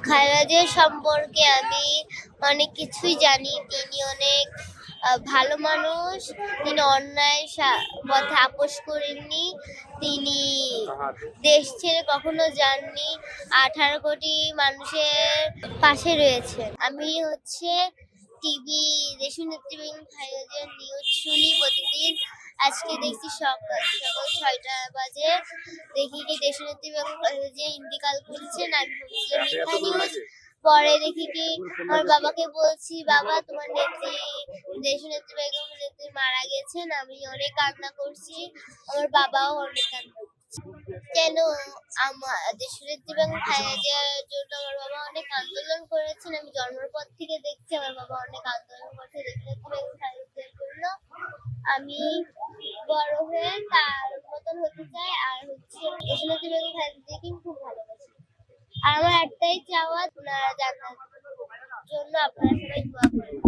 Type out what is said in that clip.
খালেদা জিয়া সম্পর্কে আমি অনেক কিছুই জানি। তিনি অনেক ভালো মানুষ। তিনি অন্যায় পথে আপোস করেননি। তিনি দেশ ছেড়ে কখনো যাননি। 18 কোটি মানুষের পাশে রয়েছেন। আমি টিভি দেশনেত্রী বেগম খালেদা জিয়ার নিউজ শুনি প্রতিদিন। আজকে দেখছি সকাল সকাল 6টা বাজে, দেখি কি দেশনেত্রী বেগম খালেদা জিয়া ইন্তেকাল করেছেন। আমি ভাবছিলাম মিথ্যা নিউজ। পরে দেখি কি আমার বাবাকে বলছি, বাবা তোমার দেশনেত্রী বেগম নেত্রী মারা গেছেন। আমি অনেক কান্না করছি, আমার বাবাও অনেক কান্না করছে। কেন আমার দেশনেত্রী বেগম খালেদা জিয়ার জন্য আমার বাবা অনেক আন্দোলন করেছেন। আমি জন্মের পর থেকে দেখছি আমার বাবা অনেক আন্দোলন করছে দেশনেত্রী বেগম খালেদা জিয়ার জন্য। আমি বড় হয়ে তার মতন হতে চাই। আর দেশনেত্রী বেগম খালেদা জিয়াকে খুব ভালোবাসি। আর আমার একটাই চাওয়া, ওনারা জান্নাতের জন্য আপনারা সবাই দোয়া করেন।